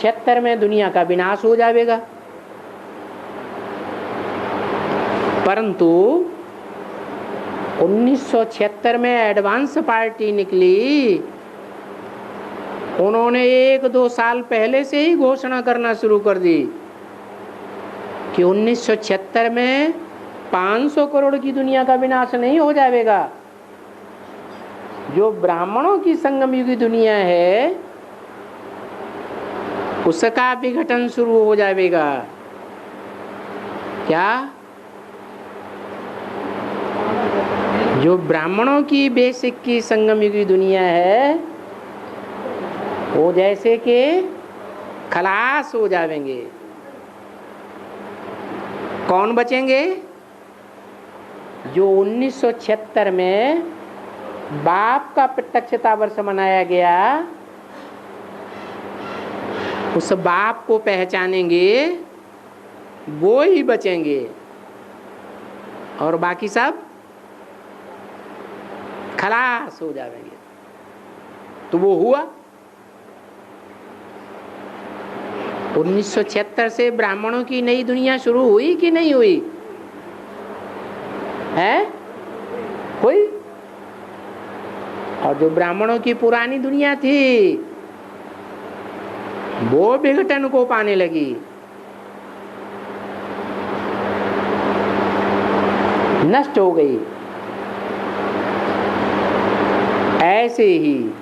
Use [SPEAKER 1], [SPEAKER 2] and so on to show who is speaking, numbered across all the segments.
[SPEAKER 1] 76 में दुनिया का विनाश हो जाएगा। परंतु 1976 में एडवांस पार्टी निकली, उन्होंने 1-2 साल पहले से ही घोषणा करना शुरू कर दी कि 1976 में 500 करोड़ की दुनिया का विनाश नहीं हो जाएगा। जो ब्राह्मणों की संगम युगी दुनिया है उसका विघटन शुरू हो जाएगा। क्या? जो ब्राह्मणों की बेसिक की संगम युगी दुनिया है वो जैसे कि खलास हो जाएंगे। कौन बचेंगे? जो 1976 में बाप का प्रत्यक्षता वर्ष मनाया गया, उस बाप को पहचानेंगे वो ही बचेंगे, और बाकी सब खलास हो जाएंगे। तो वो हुआ। 1976 से ब्राह्मणों की नई दुनिया शुरू हुई कि नहीं हुई है? हुई। और जो ब्राह्मणों की पुरानी दुनिया थी वो विघटन को पाने लगी, नष्ट हो गई। ऐसे ही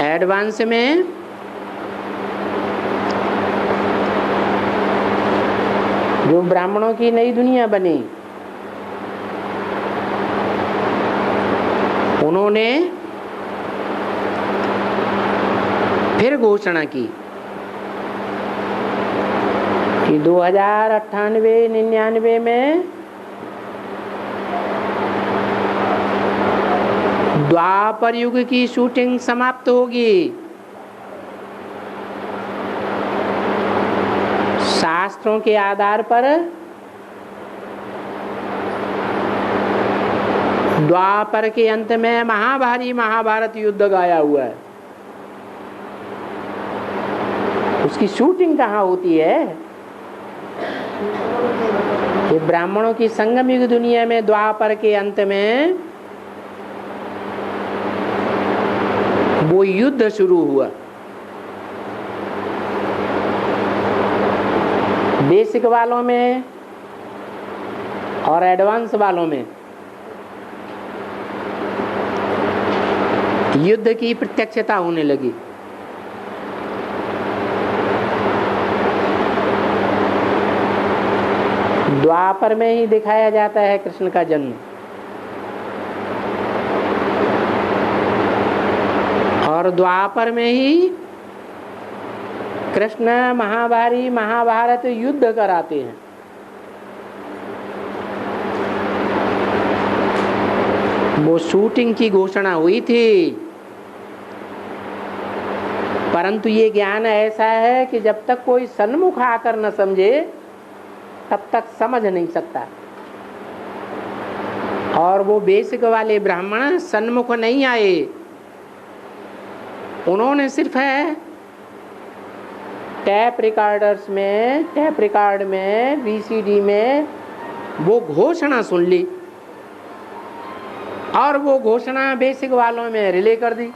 [SPEAKER 1] एडवांस में जो ब्राह्मणों की नई दुनिया बनी, उन्होंने फिर घोषणा की कि 2098-99 में द्वापर युग की शूटिंग समाप्त होगी। शास्त्रों के आधार पर द्वापर के अंत में महाभारी महाभारत युद्ध गाया हुआ है। उसकी शूटिंग कहाँ होती है? ये ब्राह्मणों की संगम युग दुनिया में द्वापर के अंत में वो युद्ध शुरू हुआ। बेसिक वालों में और एडवांस वालों में युद्ध की प्रत्यक्षता होने लगी। द्वापर में ही दिखाया जाता है कृष्ण का जन्म, और द्वापर में ही कृष्ण महाभारी महाभारत युद्ध कराते हैं। वो शूटिंग की घोषणा हुई थी, परंतु ये ज्ञान ऐसा है कि जब तक कोई सन्मुख आकर न समझे तब तक समझ नहीं सकता। और वो बेसिक वाले ब्राह्मण सन्मुख नहीं आए, उन्होंने सिर्फ है टैप रिकॉर्डर्स में, टैप रिकॉर्ड में, वीसीडी में वो घोषणा सुन ली और वो घोषणा बेसिक वालों में रिले कर दी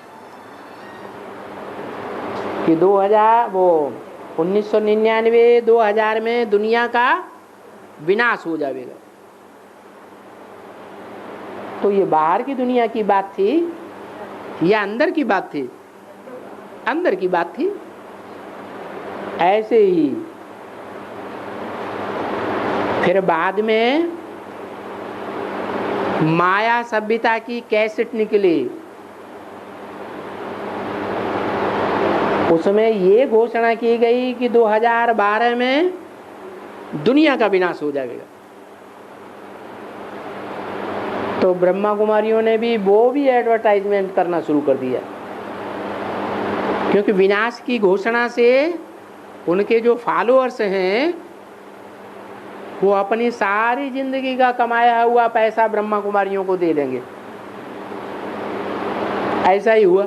[SPEAKER 1] कि 1999-2000 में दुनिया का विनाश हो जाएगा। तो ये बाहर की दुनिया की बात थी या अंदर की बात थी? अंदर की बात थी। ऐसे ही फिर बाद में माया सभ्यता की कैसेट निकली, उसमें ये घोषणा की गई कि 2012 में दुनिया का विनाश हो जाएगा। तो ब्रह्मा कुमारियों ने भी वो भी एडवर्टाइजमेंट करना शुरू कर दिया, क्योंकि विनाश की घोषणा से उनके जो फॉलोअर्स हैं वो अपनी सारी जिंदगी का कमाया हुआ पैसा ब्रह्मा कुमारियों को दे देंगे। ऐसा ही हुआ।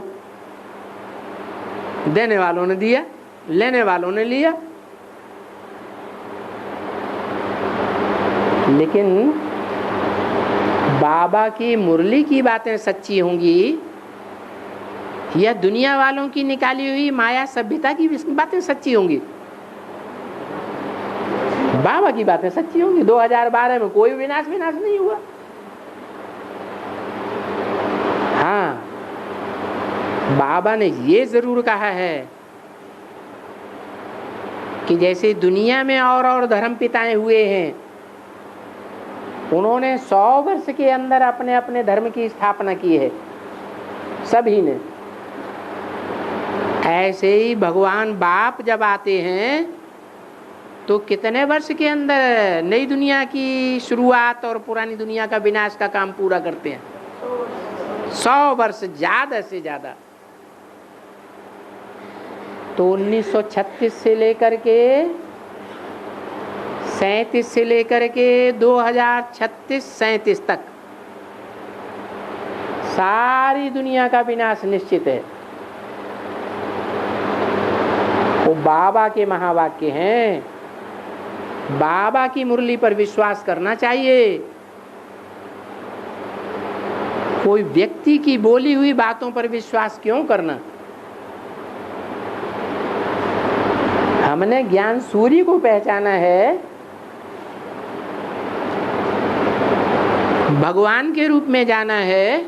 [SPEAKER 1] देने वालों ने दिया, लेने वालों ने लिया। लेकिन बाबा की मुरली की बातें सच्ची होंगी या दुनिया वालों की निकाली हुई माया सभ्यता की बातें सच्ची होंगी? बाबा की बातें सच्ची होंगी। 2012 में कोई विनाश नहीं हुआ। हाँ, बाबा ने ये जरूर कहा है कि जैसे दुनिया में और धर्म पिताएं हुए हैं, उन्होंने 100 वर्ष के अंदर अपने अपने धर्म की स्थापना की है सभी ने। ऐसे ही भगवान बाप जब आते हैं तो कितने वर्ष के अंदर नई दुनिया की शुरुआत और पुरानी दुनिया का विनाश का काम पूरा करते हैं? 100 वर्ष, ज्यादा से ज्यादा। तो 1936 से लेकर के 37 से लेकर के 2036-37 तक सारी दुनिया का विनाश निश्चित है। वो बाबा के महावाक्य हैं। बाबा की मुरली पर विश्वास करना चाहिए। कोई व्यक्ति की बोली हुई बातों पर विश्वास क्यों करना? हमने ज्ञान सूर्य को पहचाना है, भगवान के रूप में जाना है,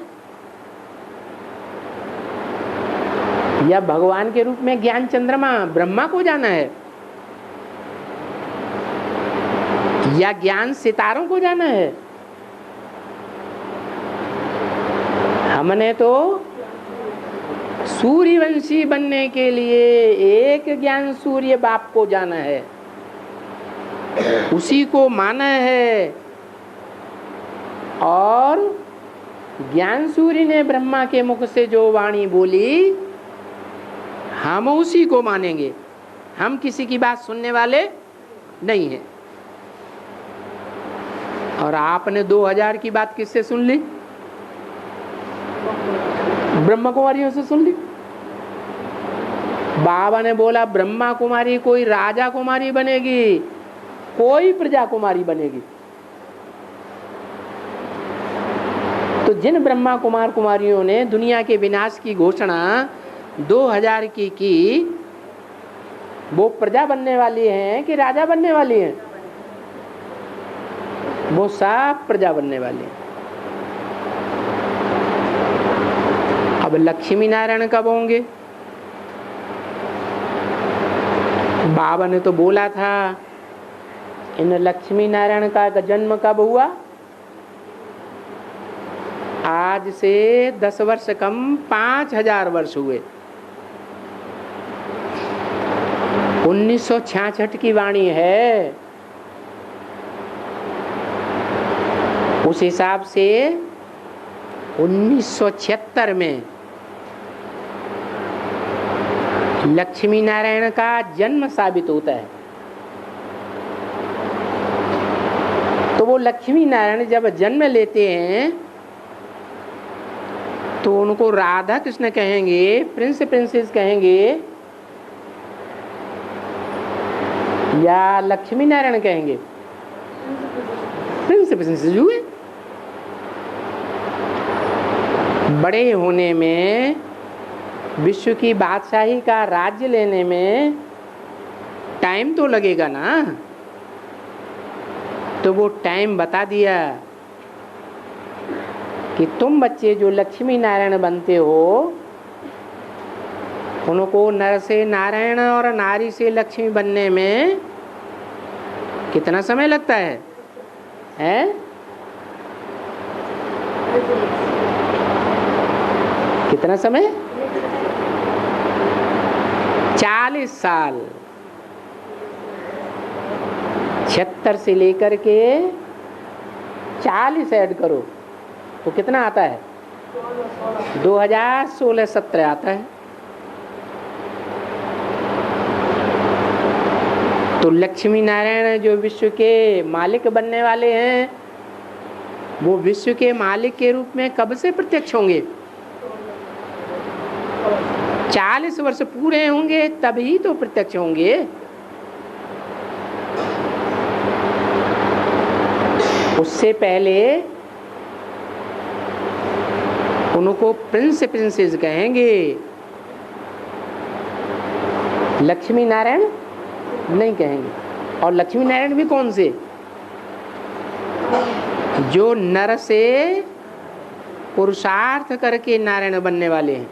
[SPEAKER 1] या भगवान के रूप में ज्ञान चंद्रमा ब्रह्मा को जाना है, या ज्ञान सितारों को जाना है? हमने तो सूर्यवंशी बनने के लिए एक ज्ञान सूर्य बाप को जाना है, उसी को माना है। और ज्ञान सूर्य ने ब्रह्मा के मुख से जो वाणी बोली, हम उसी को मानेंगे। हम किसी की बात सुनने वाले नहीं हैं। और आपने 2000 की बात किससे सुन ली? ब्रह्मा कुमारियों से सुन ली। बाबा ने बोला ब्रह्मा कुमारी कोई राजा कुमारी बनेगी, कोई प्रजा कुमारी बनेगी। तो जिन ब्रह्मा कुमार कुमारियों ने दुनिया के विनाश की घोषणा 2000 की, वो प्रजा बनने वाली हैं कि राजा बनने वाली हैं? वो सब प्रजा बनने वाली हैं। अब लक्ष्मी नारायण कब होंगे? बाबा ने तो बोला था इन लक्ष्मी नारायण का जन्म कब हुआ? आज से 10 वर्ष कम 5000 वर्ष हुए। 1966 की वाणी है। उस हिसाब से 1976 में लक्ष्मी नारायण का जन्म साबित होता है। तो वो लक्ष्मी नारायण जब जन्म लेते हैं तो उनको राधा कृष्ण कहेंगे, प्रिंस प्रिंसेस कहेंगे, या लक्ष्मी नारायण कहेंगे? प्रिंस प्रिंसेस हुए। बड़े होने में, विश्व की बादशाही का राज्य लेने में टाइम तो लगेगा ना। तो वो टाइम बता दिया कि तुम बच्चे जो लक्ष्मी नारायण बनते हो, उनको नर से नारायण और नारी से लक्ष्मी बनने में कितना समय लगता है? कितना समय? 40 साल। 76 से लेकर के 40 ऐड करो तो कितना आता है? 2016-17 आता है। तो लक्ष्मी नारायण जो विश्व के मालिक बनने वाले हैं, वो विश्व के मालिक के रूप में कब से प्रत्यक्ष होंगे? 40 वर्ष पूरे होंगे तभी तो प्रत्यक्ष होंगे। उससे पहले उनको प्रिंस प्रिंसेस कहेंगे, लक्ष्मी नारायण नहीं कहेंगे। और लक्ष्मी नारायण भी कौन से? जो नर से पुरुषार्थ करके नारायण बनने वाले हैं।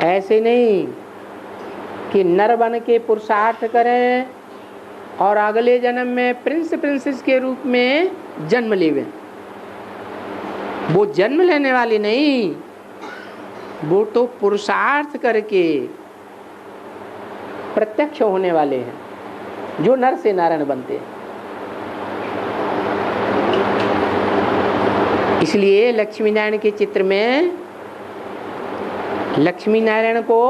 [SPEAKER 1] ऐसे नहीं कि नर बन के पुरुषार्थ करें और अगले जन्म में प्रिंस प्रिंसेस के रूप में जन्म लेवे। वो जन्म लेने वाले नहीं, वो तो पुरुषार्थ करके प्रत्यक्ष होने वाले हैं, जो नर से नारायण बनते हैं। इसलिए लक्ष्मी नारायण के चित्र में लक्ष्मी नारायण को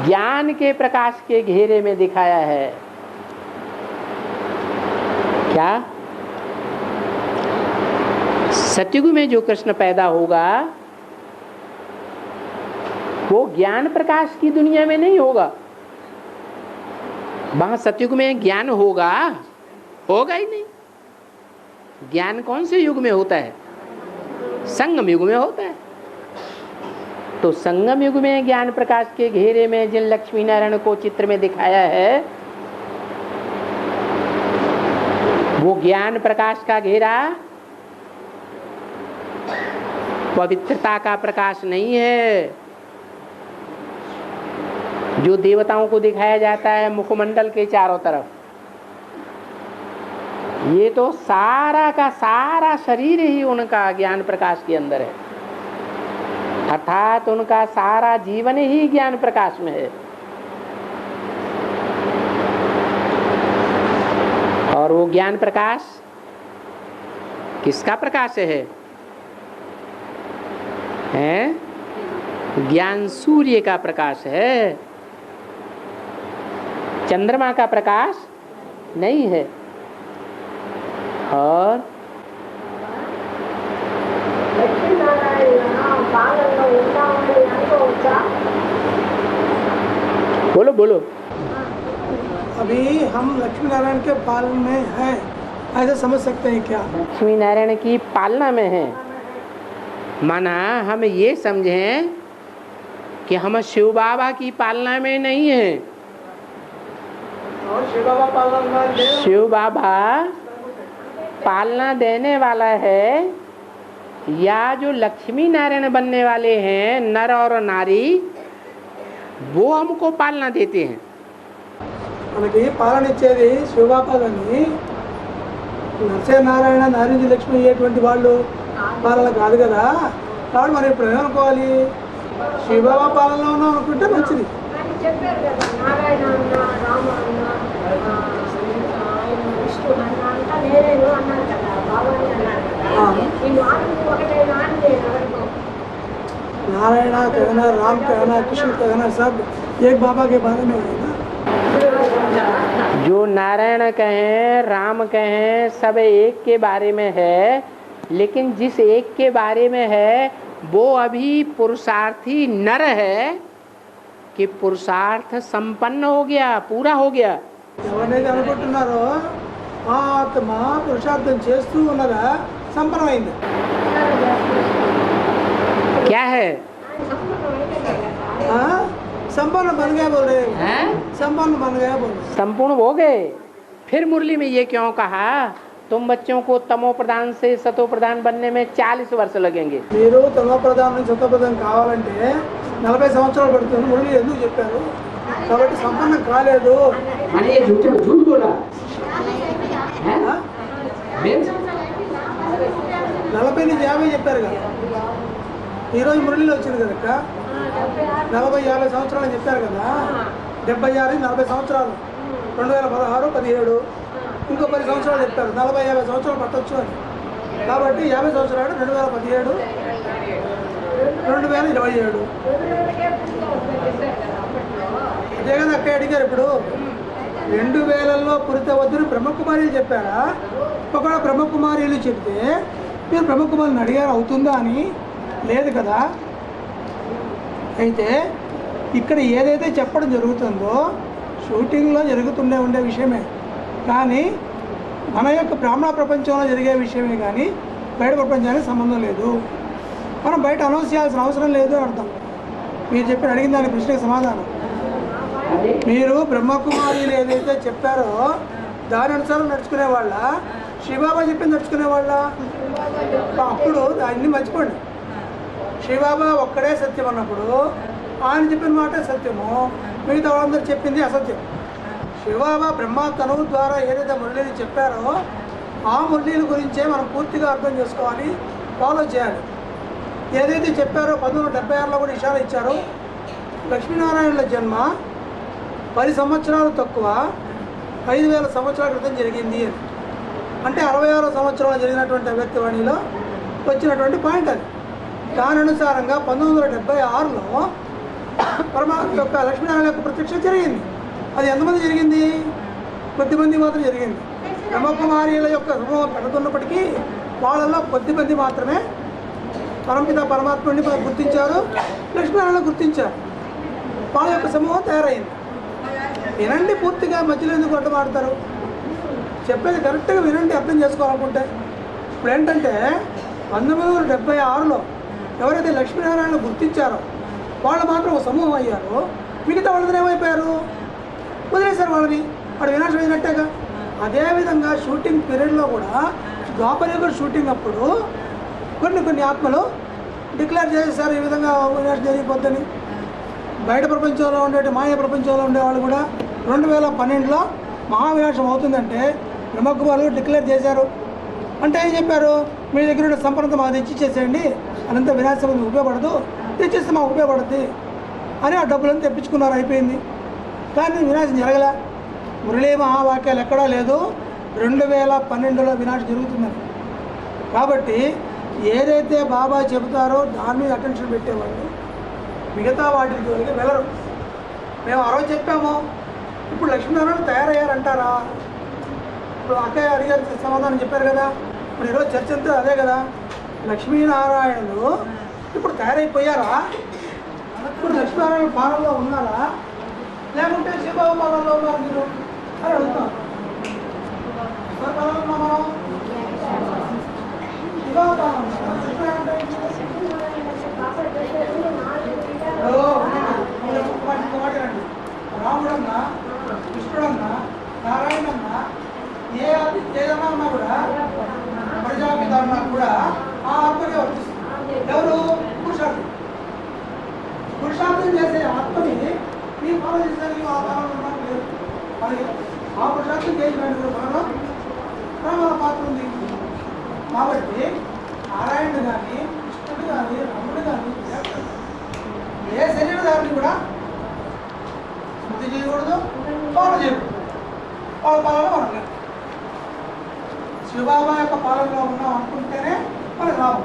[SPEAKER 1] ज्ञान के प्रकाश के घेरे में दिखाया है। क्या? सतयुग में जो कृष्ण पैदा होगा वो ज्ञान प्रकाश की दुनिया में नहीं होगा। वहां सतयुग में ज्ञान होगा ही नहीं। ज्ञान कौन से युग में होता है? संगम युग में होता है। तो संगम युग में ज्ञान प्रकाश के घेरे में जिन लक्ष्मी नारायण को चित्र में दिखाया है, वो ज्ञान प्रकाश का घेरा पवित्रता का प्रकाश नहीं है, जो देवताओं को दिखाया जाता है मुखमंडल के चारों तरफ। ये तो सारा का सारा शरीर ही उनका ज्ञान प्रकाश के अंदर है, अर्थात उनका सारा जीवन ही ज्ञान प्रकाश में है। और वो ज्ञान प्रकाश किसका प्रकाश है? ज्ञान सूर्य का प्रकाश है, चंद्रमा का प्रकाश नहीं है। और बोलो बोलो।
[SPEAKER 2] अभी हम लक्ष्मी नारायण के पालन में हैं, ऐसे समझ सकते हैं क्या?
[SPEAKER 1] लक्ष्मी नारायण की पालना में है, माना हम ये समझें कि हम शिव बाबा की पालना में नहीं है।
[SPEAKER 2] और शिव बाबा पालन,
[SPEAKER 1] शिव बाबा पालना देने वाला है, या जो लक्ष्मी नारायण बनने वाले हैं नर और नारी, वो हमको पालना देते हैं।
[SPEAKER 2] మనకి పాలన ఇచ్చేది శివబాబా గాని నరసింహనారాయణ నారాయణ లక్ష్మి అయ్యేటువంటి వాళ్ళు పాలన కాదు కదా। కాబట్టి మనం ఇప్పుడు ఏమనుకోవాలి? శివబాబా పాలనలో ఉన్నాం అనుకుంటే మంచిది।
[SPEAKER 3] చెప్పారు కదా, నారాయణ అన్న, రామ అన్న, విష్ణు అన్న అంతా నేనేను అన్నారు కదా, బాబాని అన్నారు కదా। ఈ నాలుగు ఒకటే నాలుగు ఎవరికో
[SPEAKER 2] नारायण कहना, राम कहना, कृष्ण कहना सब एक बाबा के बारे में है ना।
[SPEAKER 1] जो नारायण कहें, राम कहें, सब एक के बारे में है, लेकिन जिस एक के बारे में है वो अभी पुरुषार्थी नर है कि पुरुषार्थ संपन्न हो गया, पूरा हो गया।
[SPEAKER 2] ఎవరైతే అనుకుంటున్నారో ఆత్మ పురుషార్థం చేస్తూ ఉన్నదా సంపన్నమైంది।
[SPEAKER 1] क्या है?
[SPEAKER 2] संपन्न बन गया बोल रहे हैं, संपन्न बन गया बोल रहे।
[SPEAKER 1] संपूर्ण हो गए। फिर मुरली में ये क्यों कहा तुम बच्चों को तमो प्रधान से सतो प्रधान बनने में 40 वर्ष लगेंगे?
[SPEAKER 2] మీరు తమో ప్రధానం నుంచి సతో ప్రధానం కావాలంటే 40 సంవత్సరాలు పడుతుంది మురళి ఎందుకు చెప్పారు? కాబట్టి సంపన్నం కాలేదు
[SPEAKER 1] अरे झूठ बोला।
[SPEAKER 2] 40 నుంచి 50 చెప్పారు కదా। ఈరోజు మురళిలో వచ్చింది కనుక 40-50 సంవత్సరాలు అని చెప్పారు కదా। 76 40 సంవత్సరాలు 2016 17 ఇంకో 10 సంవత్సరాలు చెప్పారు, 40-50 సంవత్సరాలు పట్టొచ్చు అని। కాబట్టి 50 సంవత్సరాలు 2017 2027 అదే కదా అక్కడ అడిగారు। ఇప్పుడు 2000లో పురితవద్దుని బ్రహ్మకుమారీలు చెప్పారా? ఒకవేళ బ్రహ్మకుమారీలు చెప్తే మీరు బ్రహ్మకుమారిని అడిగారు అవుతుందా అని? లేదు కదా. అయితే ఇక్కడ ఏదైతే చెప్పడం జరుగుతుందో షూటింగ్లో జరుగుతుండే ఉండే విషయమే, కానీ మన యొక్క బ్రాహ్మణ ప్రపంచంలో జరిగే విషయమే కానీ బయట ప్రపంచానికి సంబంధం లేదు. మనం బయట అనౌన్స్ చేయాల్సిన అవసరం లేదు అని అర్థం. మీరు చెప్పి అడిగిన దాని ప్రశ్నకి సమాధానం, మీరు బ్రహ్మకుమారిలు ఏదైతే చెప్పారో దాని అనుసారం నడుచుకునే వాళ్ళ, శివబాబా చెప్పింది నడుచుకునే వాళ్ళ. అప్పుడు దాన్ని మర్చిపోండి. శివబాబా ఒక్కడే సత్యం అన్నప్పుడు ఆయన చెప్పిన మాటే సత్యము, మిగతా వాళ్ళందరూ చెప్పింది అసత్యం. శివబాబా బ్రహ్మ తనువు ద్వారా ఏదైతే మురళీలు చెప్పారో ఆ మురళీల గురించే మనం పూర్తిగా అర్థం చేసుకోవాలి, ఫాలో చేయాలి. ఏదైతే చెప్పారో 1976లో కూడా ఇషారా ఇచ్చారు, లక్ష్మీనారాయణుల జన్మ 10 సంవత్సరాలు తక్కువ 5000 సంవత్సరాల క్రితం జరిగింది అని. అంటే 66వ సంవత్సరంలో జరిగినటువంటి వ్యక్తివాణిలో వచ్చినటువంటి పాయింట్ అది. దాని అనుసారంగా 1976లో పరమాత్మ యొక్క లక్ష్మీనారాయణ యొక్క ప్రత్యక్షం జరిగింది. అది ఎంతమంది జరిగింది? కొద్దిమంది మాత్రం జరిగింది. బ్రహ్మకుమారిల యొక్క సమూహం పెడుతున్నప్పటికీ వాళ్ళల్లో కొద్దిమంది మాత్రమే పరమపిత పరమాత్ముడిని గుర్తించారు, లక్ష్మీనారాయణ గుర్తించారు. వాళ్ళ యొక్క సమూహం తయారైంది. వినండి పూర్తిగా, మధ్యలో ఎందుకు అడ్డం ఆడతారు? చెప్పేది కరెక్ట్గా వినండి, అర్థం చేసుకోవాలనుకుంటే. ఇప్పుడు ఏంటంటే 1976లో ఎవరైతే లక్ష్మీనారాయణ గుర్తించారో వాళ్ళు మాత్రం ఒక సమూహం అయ్యారు, మిగతా వాళ్ళని ఏమైపోయారు? వదిలేశారు వాళ్ళని, వాడు వినాశం అయినట్టేగా. అదేవిధంగా షూటింగ్ పీరియడ్లో కూడా ద్వాపరయుగ షూటింగ్ అప్పుడు కొన్ని ఆత్మలు డిక్లేర్ చేశారు ఈ విధంగా వినాశం జరిగిపోద్దని. బయట ప్రపంచంలో ఉండే మాయ ప్రపంచంలో ఉండేవాళ్ళు కూడా 2012లో మహావినాశం అవుతుందంటే బ్రహ్మకుమారులు డిక్లేర్ చేశారు. అంటే ఏం చెప్పారు? మీ దగ్గర ఉన్న సంపన్నంతా మాకు తెచ్చిచ్చేసేయండి, అదంతా వినాశం ఉపయోగపడదు, తెచ్చేస్తే మాకు ఉపయోగపడుద్ది అని ఆ డబ్బులను తెప్పించుకున్నారు, అయిపోయింది. కానీ వినాశం జరగలే. మురళీ మహావాక్యాలు ఎక్కడా లేదు 2012లో వినాశం జరుగుతుందని. కాబట్టి ఏదైతే బాబా చెబుతారో దాని మీద అటెన్షన్ పెట్టేవాళ్ళు మిగతా వాటి జోలికి వెళ్ళరు. మేము ఆ రోజు చెప్పాము, ఇప్పుడు లక్ష్మీనారాయణ తయారయ్యారంటారా? ఇప్పుడు అక్కయ్య అడిగారు, సమాధానం చెప్పారు కదా. ఇప్పుడు ఈరోజు చర్చ అంతా అదే కదా, లక్ష్మీనారాయణులు ఇప్పుడు తయారైపోయారా? ఇప్పుడు లక్ష్మీనారాయణ పాలనలో ఉన్నారా, లేకుంటే శివబాబు పాలనలో ఉన్నారు మీరు అని అడుగుతాం. ఎవరి పాలనలో ఉన్నాం మనం? శివబాబు పాలన. రాముడన్నా, కృష్ణుడన్నా, నారాయణన్నా, ఏదన్నా ఉన్నా కూడా ప్రజాపిత అన్నా కూడా ఆ ఆత్మకే వర్తిస్తుంది. ఎవరు? పురుషార్థం. పురుషార్థం చేసే ఆత్మని మీ ఫాలో చేసేదానికి ఆ కాలంలో ఉన్నాను లేదు. వాళ్ళకి ఆ పురుషార్థం చేసినట్టు మనలో మన పాత్ర ఉంది. కాబట్టి నారాయణుడు కానీ, కృష్ణుడు కానీ, రాముడు కానీ ఏ శరీరధారిని కూడా స్మృతి చేయకూడదు, ఫాలో చేయకూడదు. వాళ్ళ పాలన మనకు లేదు. శివబాబా యొక్క పాలనలో ఉన్నాం అనుకుంటేనే మనకు లాభం.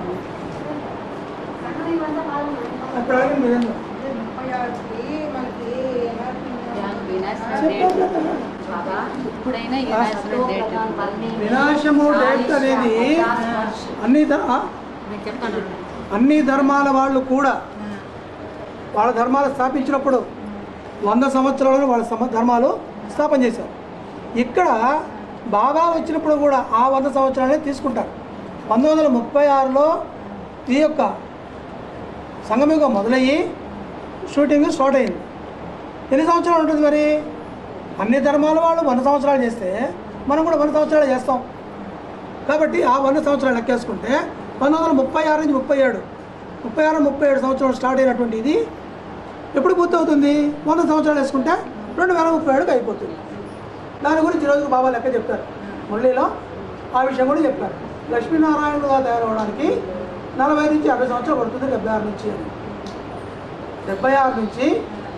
[SPEAKER 2] ఇప్పుడు అడిగింది మీరేందో వినాశము డేట్ అనేది అన్ని ధర్మాల వాళ్ళు కూడా వాళ్ళ ధర్మాలు స్థాపించినప్పుడు 100 సంవత్సరాలు వాళ్ళ ధర్మాలు స్థాపన చేశారు. ఇక్కడ బాగా వచ్చినప్పుడు కూడా ఆ 100 సంవత్సరాలనే తీసుకుంటారు. 1936లో ఈ యొక్క సంగమయుగం మొదలయ్యి షూటింగ్ స్టార్ట్ అయింది. ఎన్ని సంవత్సరాలు ఉంటుంది మరి? అన్ని ధర్మాల వాళ్ళు 100 సంవత్సరాలు చేస్తే మనం కూడా 100 సంవత్సరాలు చేస్తాం. కాబట్టి ఆ 100 సంవత్సరాలు లెక్కేసుకుంటే 1936 నుంచి 37 సంవత్సరాలు స్టార్ట్ అయినటువంటి ఇది ఎప్పుడు పూర్తి అవుతుంది? 100 సంవత్సరాలు వేసుకుంటే 2037కి అయిపోతుంది. దాని గురించి ఈరోజు బాబా లెక్క చెప్తారు. మురళీలో ఆ విషయం కూడా చెప్పారు. లక్ష్మీనారాయణుడుగా తయారవడానికి 40 నుంచి 50 సంవత్సరాలు పడుతుంది. 76 నుంచి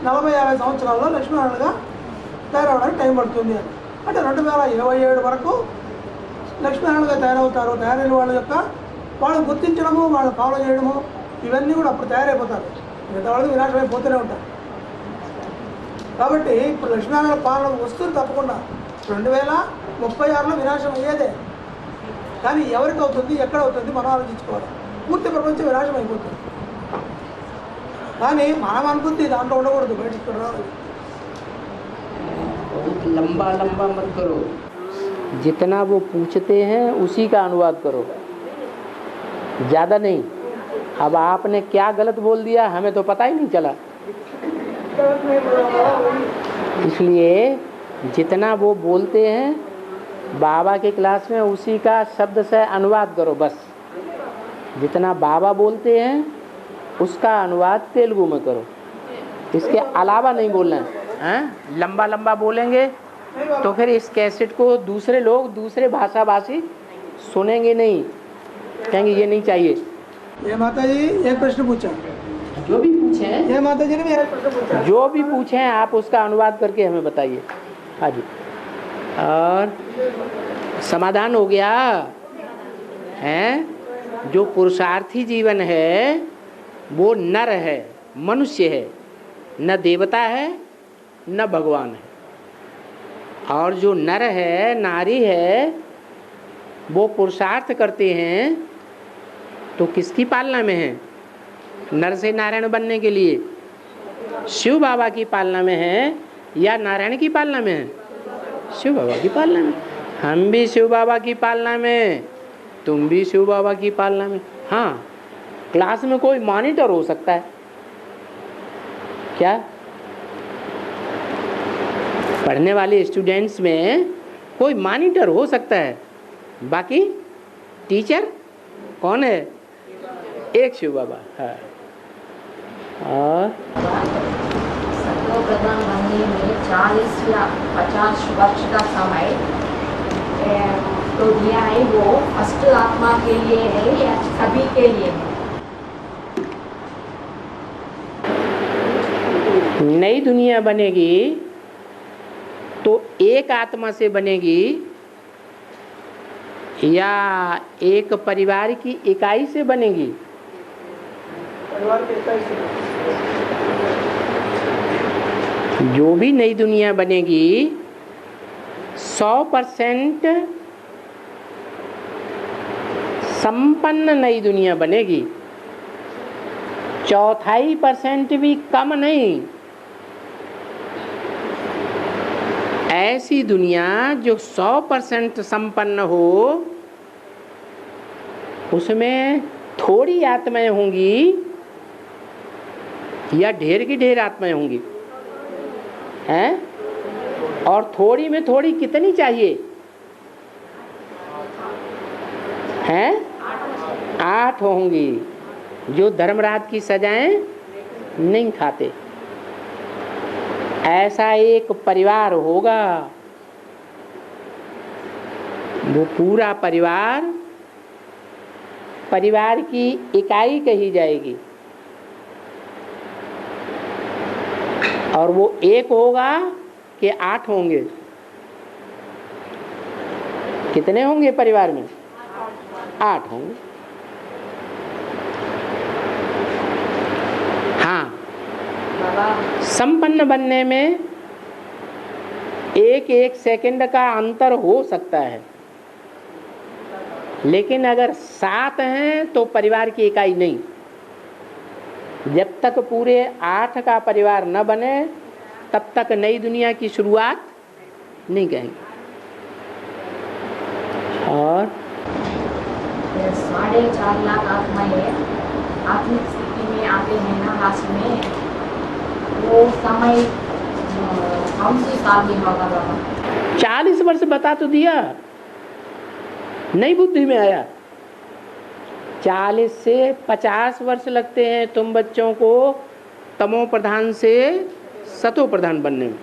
[SPEAKER 2] 40-50 సంవత్సరాల్లో లక్ష్మీనారాయణుడుగా తయారవడానికి టైం పడుతుంది అని. అంటే 2027 వరకు లక్ష్మీనారాయణుడుగా తయారవుతారు. తయారైన వాళ్ళ యొక్క వాళ్ళని గుర్తించడము, వాళ్ళని ఫాలో చేయడము, ఇవన్నీ కూడా అప్పుడు తయారైపోతారు. మిగతా వాళ్ళకి వినాశం అయిపోతూనే ఉంటారు. కాబట్టి ఇప్పుడు లక్ష్మీనారాయణ పాలన వస్తుంది తప్పకుండా. 2036లో వినాశం అయ్యేదే. కానీ ఎవరికి అవుతుంది, ఎక్కడ అవుతుంది మనం ఆలోచించుకోవాలి. పూర్తి ప్రపంచం వినాశం అయిపోతుంది. కానీ మనం అనుకుంది దాంట్లో ఉండకూడదు, బయట ఇక్కడ రావాలి.
[SPEAKER 1] बहुत लंबा लंबा मत करो, जितना वो पूछते हैं उसी का अनुवाद करो, ज़्यादा नहीं। अब आपने क्या गलत बोल दिया हमें तो पता ही नहीं चला, इसलिए जितना वो बोलते हैं बाबा के क्लास में उसी का शब्द से अनुवाद करो बस। जितना बाबा बोलते हैं उसका अनुवाद तेलुगु में करो, इसके अलावा नहीं बोलना है। हैं? लंबा लंबा बोलेंगे तो फिर इस कैसेट को दूसरे लोग, दूसरे भाषा भाषी सुनेंगे नहीं, कहेंगे ये नहीं चाहिए।
[SPEAKER 2] ये माता जी एक प्रश्न पूछा,
[SPEAKER 1] जो भी पूछे,
[SPEAKER 2] ये माता जी ने भी एक प्रश्न पूछा,
[SPEAKER 1] जो भी पूछे आप उसका अनुवाद करके हमें बताइए। हाँ जी, और समाधान हो गया है। जो पुरुषार्थी जीवन है वो नर है, मनुष्य है, न देवता है न भगवान है। और जो नर है, नारी है, वो पुरुषार्थ करते हैं तो किसकी पालना में है? नर से नारायण बनने के लिए शिव बाबा की पालना में है या नारायण की पालना में है? शिव बाबा की पालना में। हम भी शिव बाबा की पालना में, तुम भी शिव बाबा की पालना में। हाँ, क्लास में कोई मॉनिटर हो सकता है क्या? पढ़ने वाले स्टूडेंट्स में कोई मॉनिटर हो सकता है, बाकी टीचर कौन है? एक शिव बाबा है। और
[SPEAKER 3] सत्व प्रधान बनने में 40 या 50 वर्ष का समय तो दिया है, वो फर्स्ट आत्मा के लिए है या सभी के लिए है?
[SPEAKER 1] नई दुनिया बनेगी तो एक आत्मा से बनेगी या एक परिवार की इकाई से बनेगी?
[SPEAKER 2] परिवार के इकाई से।
[SPEAKER 1] जो भी नई दुनिया बनेगी 100% संपन्न नई दुनिया बनेगी, 0.25% भी कम नहीं। ऐसी दुनिया जो 100% संपन्न हो, उसमें थोड़ी आत्माएं होंगी या ढेर की ढेर आत्माएं होंगी? हैं? और थोड़ी में थोड़ी कितनी चाहिए? हैं? 8 होंगी, जो धर्मराज की सजाएं नहीं खाते। ऐसा एक परिवार होगा, वो पूरा परिवार परिवार की इकाई कही जाएगी, और वो एक होगा कि 8 होंगे? कितने होंगे परिवार में? 8 होंगे। हाँ, संपन्न बनने में एक एक सेकंड का अंतर हो सकता है, लेकिन अगर 7 हैं तो परिवार की इकाई नहीं। जब तक पूरे 8 का परिवार न बने तब तक नई दुनिया की शुरुआत नहीं कहेंगे। और
[SPEAKER 3] 4.5 लाख आत्माएं आत्मिक स्थिति में आते हैं ना लास्ट में, वो समय कौन सी साल में होगा बाबा?
[SPEAKER 1] 40 वर्ष बता तो दिया, नई बुद्धि में आया। 40 से 50 वर्ष लगते हैं तुम बच्चों को तमो प्रधान से सतो प्रधान बनने में।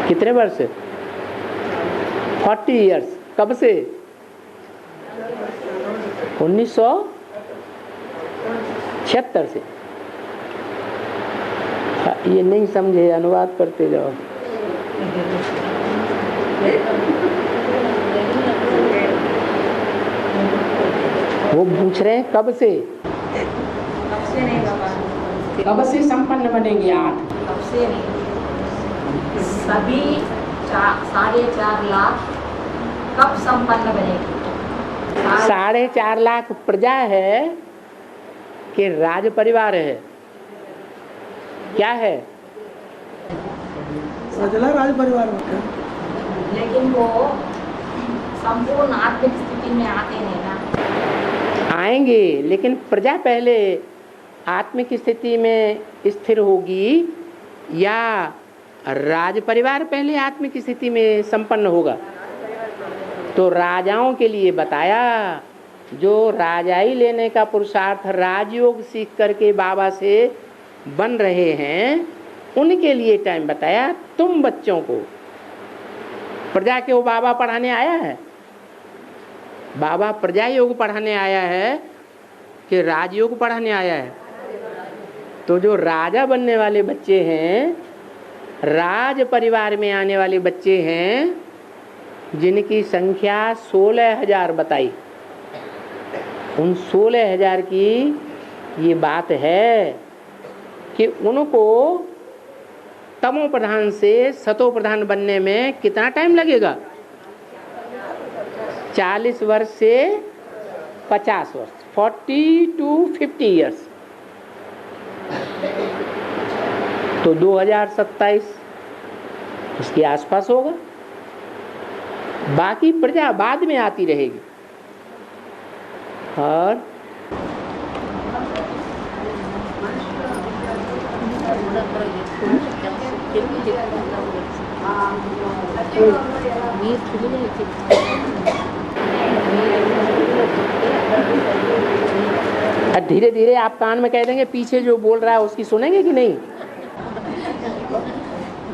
[SPEAKER 1] कितने वर्ष? 40 इयर्स। कब से? 1976 से। ये नहीं समझे, अनुवाद करते जाओ। वो पूछ रहे हैं कब से?
[SPEAKER 3] कब से नहीं बाबा,
[SPEAKER 1] कब से संपन्न बनेंगे 8?
[SPEAKER 3] कब से नहीं, सभी 4.5 लाख कब संपन्न बनेगी?
[SPEAKER 1] 4.5 लाख प्रजा है कि राज परिवार है, क्या है?
[SPEAKER 2] प्रजला राज परिवार में क्या?
[SPEAKER 3] लेकिन वो संपूर्ण आत्मिक स्थिति में आते हैं ना।
[SPEAKER 1] आएंगे, लेकिन प्रजा पहले आत्मिक स्थिति में स्थिर होगी या राज परिवार पहले आत्मिक स्थिति में संपन्न होगा? तो राजाओं के लिए बताया, जो राजाई लेने का पुरुषार्थ राजयोग सीख करके बाबा से बन रहे हैं, उनके लिए टाइम बताया। तुम बच्चों को प्रजा के वो बाबा पढ़ाने आया है? बाबा प्रजा योग पढ़ाने आया है कि राजयोग पढ़ाने आया है? तो जो राजा बनने वाले बच्चे हैं, राज परिवार में आने वाले बच्चे हैं, जिनकी संख्या 16,000 बताई, उन 16,000 की ये बात है कि उनको तमो प्रधान से सतो प्रधान बनने में कितना टाइम लगेगा? 40 वर्ष से 50 वर्ष, 40 to 50 ईयर्स। तो 2027 इसके आसपास होगा। बाकी प्रजा बाद में आती रहेगी। और धीरे धीरे आप कान में कह देंगे, पीछे जो बोल रहा है उसकी सुनेंगे कि नहीं?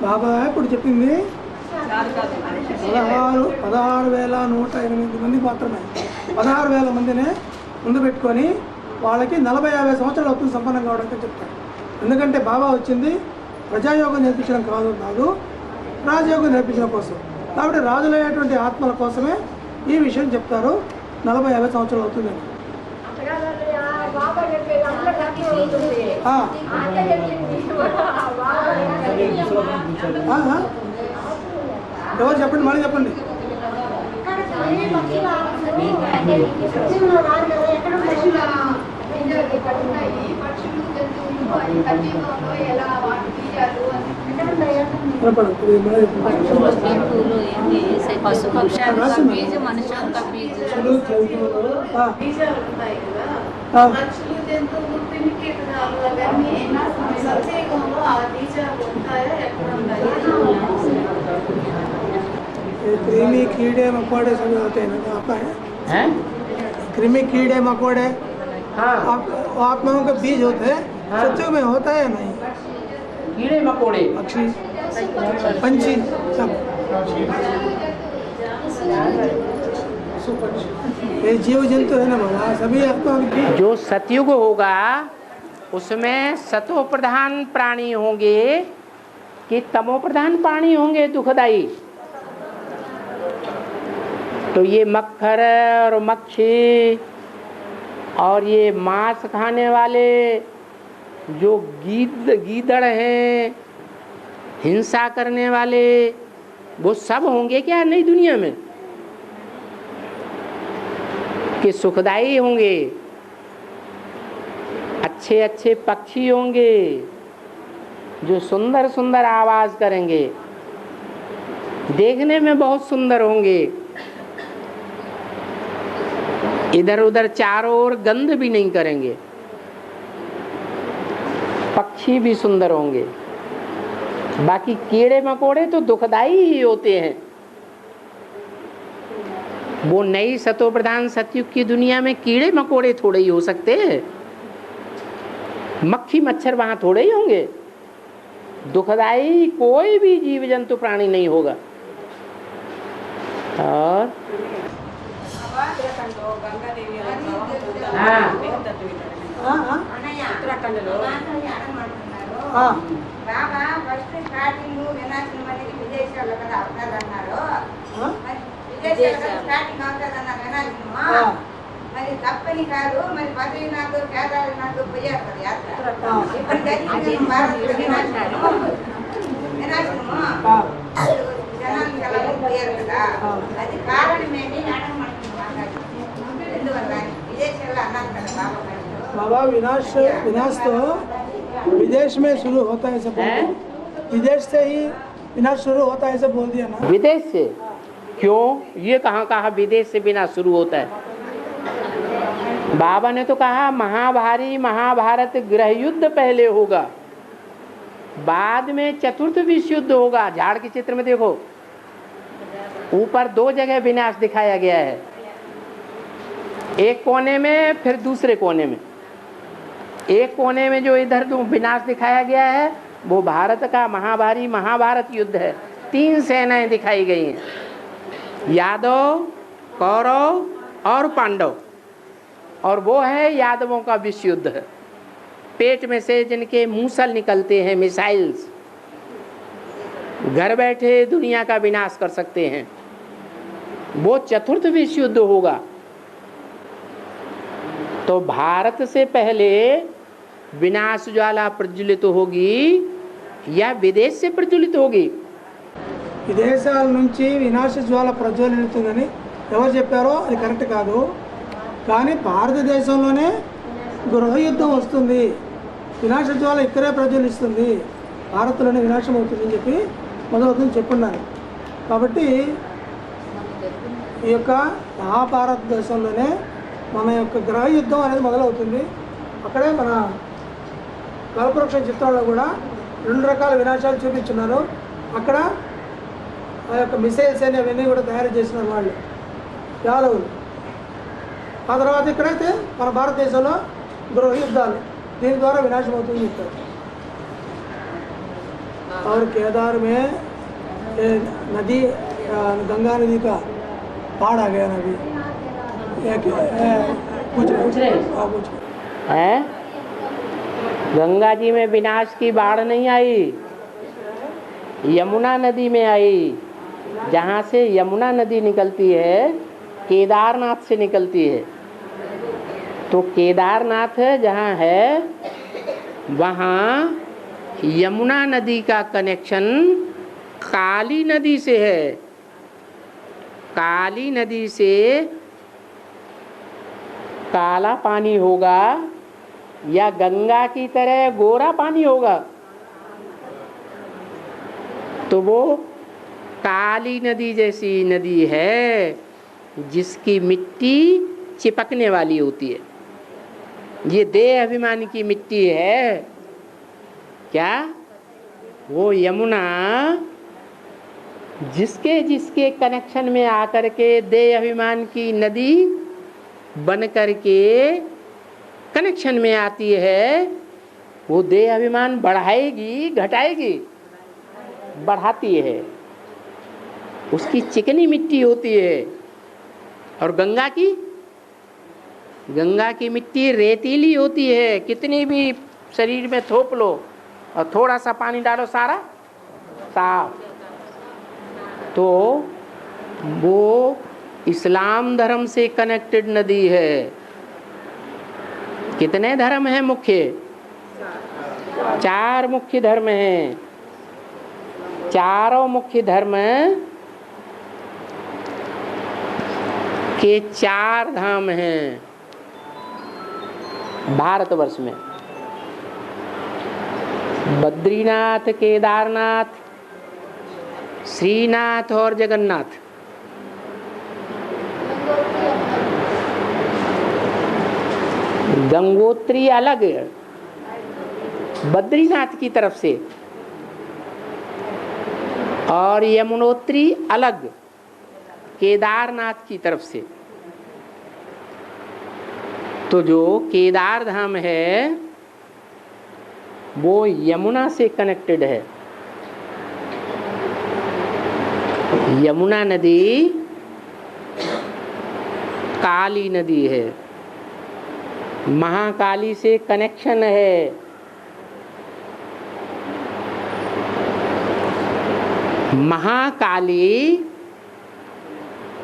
[SPEAKER 2] బాబా ఇప్పుడు చెప్పింది 16,108 మంది మాత్రమే. 16,000 మందిని ముందు పెట్టుకొని వాళ్ళకి 40-50 సంవత్సరాలు అవుతుంది సంపన్నం కావడానికి చెప్తారు. ఎందుకంటే బాబా వచ్చింది ప్రజాయోగం నేర్పించడం కాదు, రాజయోగం నేర్పించడం కోసం. కాబట్టి రాజులయ్యేటువంటి ఆత్మల కోసమే ఈ విషయం చెప్తారు. 40-50 సంవత్సరాలు అవుతుందని. ఎవరు చెప్పండి, మళ్ళీ చెప్పండి. कृमि कीड़े मकोड़े सभी होते हैं ना, आपका है? कृमि कीड़े मकोड़े आत्माओं के बीज होते हैं, सच्चों में होता है नहीं?
[SPEAKER 1] कीड़े मकोड़े,
[SPEAKER 2] पक्षी, पंछी, सब ये जीव जंतु है ना बाबा, सभी आत्माओं के बीज।
[SPEAKER 1] जो सतयुग होगा उसमें सतो प्रधान प्राणी होंगे कि तमो प्रधान प्राणी होंगे दुखदाई? तो ये मक्खर और मक्खी और ये मांस खाने वाले जो गीदड़ हैं, हिंसा करने वाले, वो सब होंगे क्या नई दुनिया में? कि सुखदाई होंगे? अच्छे अच्छे पक्षी होंगे जो सुंदर सुंदर आवाज करेंगे, देखने में बहुत सुंदर होंगे, इधर उधर चारों ओर गंध भी नहीं करेंगे, पक्षी भी सुंदर होंगे। बाकी कीड़े मकोड़े तो दुखदाई ही होते हैं। वो नई सतो प्रधान सतयुग की दुनिया में कीड़े मकोड़े थोड़े ही हो सकते हैं, मक्खी मच्छर वहां थोड़े ही होंगे। दुखदाई कोई भी जीव जंतु प्राणी नहीं होगा। और
[SPEAKER 4] బాబా ఫస్ట్ స్టార్టింగ్ వినాశనం విదేశాల్లో కదా అవుతారన్నారు, విదేశాల్లో స్టార్టింగ్ అవుతారన్నారు వినాశనము. మరి తప్పని కాదు, మరి బద్రీనాథ్ కేదార్నాథ్ పోయారు కదా యాత్ర. ఇప్పుడు జరిగింది భారత్ వినాశనము, జనానికి ఎలా పోయారు కదా, అది కారణమేమి అడగమంటున్నాను. ఎందువల్ల విదేశాల్లో అన్నారు కదా బాబా గారు,
[SPEAKER 2] बाबा विनाश तो विदेश में शुरू होता है ऐसे बोल
[SPEAKER 1] हैं?
[SPEAKER 2] दिया। विदेश से ही विनाश शुरू होता है ऐसे बोल दिया ना।
[SPEAKER 1] विदेश से क्यों? ये कहाँ कहा विदेश से विनाश शुरू होता है? बाबा ने तो कहा महाभारत गृह युद्ध पहले होगा, बाद में चतुर्थ विश्व युद्ध होगा। झाड़ के चित्र में देखो, ऊपर 2 जगह विनाश दिखाया गया है, एक कोने में फिर दूसरे कोने में। एक कोने में जो इधर जो विनाश दिखाया गया है वो भारत का महाभारत युद्ध है। 3 सेनाएं दिखाई गई हैं, यादव, कौरव और पांडव, और वो है यादवों का विश्व युद्ध है। पेट में से जिनके मूसल निकलते हैं, मिसाइल्स, घर बैठे दुनिया का विनाश कर सकते हैं, वो चतुर्थ विश्व युद्ध होगा। तो भारत से पहले विनाश ज्वाला प्रज्वलित होगी या विदेश से प्रज्वलित होगी?
[SPEAKER 2] విదేశాల నుంచి వినాశ జ్వాల ప్రజ్వలిస్తుందని ఎవరు చెప్పారో అది కరెక్ట్ కాదు. కానీ భారతదేశంలోనే గృహ యుద్ధం వస్తుంది, వినాశ జ్వాల ఇక్కడే ప్రజ్వలిస్తుంది, భారత్లోనే వినాశం అవుతుందని చెప్పి మొదలవుతుంది చెప్పున్నారు. కాబట్టి ఈ యొక్క మహాభారతదేశంలోనే మన యొక్క గ్రహ యుద్ధం అనేది మొదలవుతుంది. అక్కడే మన కల్పవృక్ష చిత్రంలో కూడా 2 రకాల వినాశాలు చూపించున్నారు. అక్కడ ఆ యొక్క మిసైల్స్ అనేవన్నీ కూడా తయారు చేసినారు వాళ్ళు, యాదవులు. ఆ తర్వాత ఇక్కడైతే మన భారతదేశంలో గృహ యుద్ధాలు, దీని ద్వారా వినాశం అవుతుంది చెప్తారు. और केदार में नदी गंगा नदी का बाढ़ आ गया ना अभी, पूछ रहे
[SPEAKER 1] हैं? गंगा जी में विनाश की बाढ़ नहीं आई, यमुना नदी में आई। जहाँ से यमुना नदी निकलती है केदारनाथ से निकलती है। तो केदारनाथ जहाँ है वहाँ यमुना नदी का कनेक्शन काली नदी से है। काली नदी से काला पानी होगा या गंगा की तरह गोरा पानी होगा? तो वो काली नदी जैसी नदी है जिसकी मिट्टी चिपकने वाली होती है। ये देह अभिमान की मिट्टी है क्या? वो यमुना जिसके कनेक्शन में आकर के देह अभिमान की नदी बन कर के कनेक्शन में आती है, वो देह अभिमान बढ़ाएगी घटाएगी? बढ़ाती है। उसकी चिकनी मिट्टी होती है। और गंगा की मिट्टी रेतीली होती है, कितनी भी शरीर में थोप लो और थोड़ा सा पानी डालो सारा साफ। तो वो इस्लाम धर्म से कनेक्टेड नदी है। कितने धर्म हैं मुख्य? 4 मुख्य धर्म हैं। चारों मुख्य धर्म के 4 धाम हैं भारतवर्ष में। बद्रीनाथ, केदारनाथ, श्रीनाथ और जगन्नाथ। गंगोत्री अलग बद्रीनाथ की तरफ से और यमुनोत्री अलग केदारनाथ की तरफ से। तो जो केदार धाम है वो यमुना से कनेक्टेड है। यमुना नदी काली नदी है, महाकाली से कनेक्शन है। महाकाली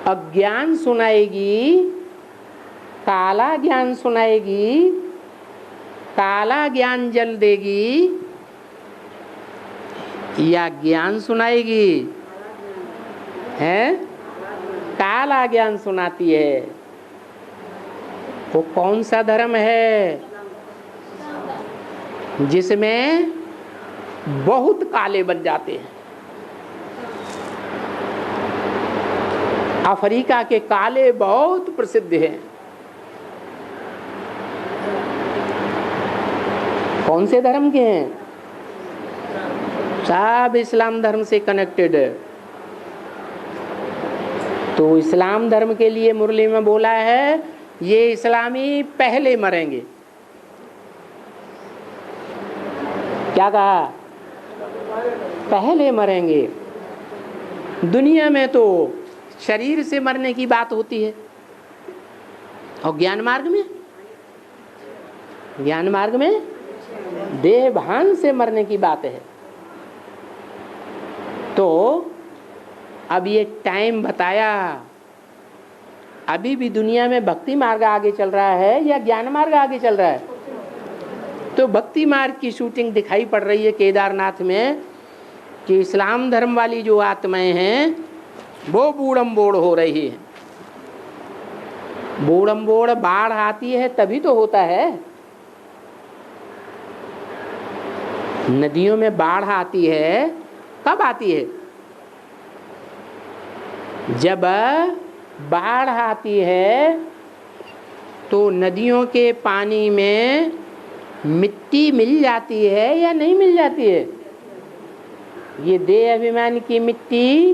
[SPEAKER 1] अज्ञान सुनाएगी, काला ज्ञान सुनाएगी, काला ज्ञान जल देगी या ज्ञान सुनाएगी? है काला ज्ञान सुनाती है। वो कौन सा धर्म है? जिसमें बहुत काले बन जाते हैं। अफ्रीका के काले बहुत प्रसिद्ध हैं। कौन से धर्म के हैं? सब इस्लाम धर्म से कनेक्टेड है। तो इस्लाम धर्म के लिए मुरली में बोला है, ये इस्लामी पहले मरेंगे। क्या कहा? पहले मरेंगे। दुनिया में तो शरीर से मरने की बात होती है, और ज्ञान मार्ग में देह भान से मरने की बात है। तो अब ये टाइम बताया, अभी भी दुनिया में भक्ति मार्ग आगे चल रहा है या ज्ञान मार्ग आगे चल रहा है? तो भक्ति मार्ग की शूटिंग दिखाई पड़ रही है केदारनाथ में, कि इस्लाम धर्म वाली जो आत्माएं हैं वो बूढ़म बोड़ हो रही है। बूढ़म बोड़ बाढ़ आती है तभी तो होता है। नदियों में बाढ़ आती है, कब आती है? जब बाढ़ आती है तो नदियों के पानी में मिट्टी मिल जाती है या नहीं मिल जाती है? ये देह अभिमान की मिट्टी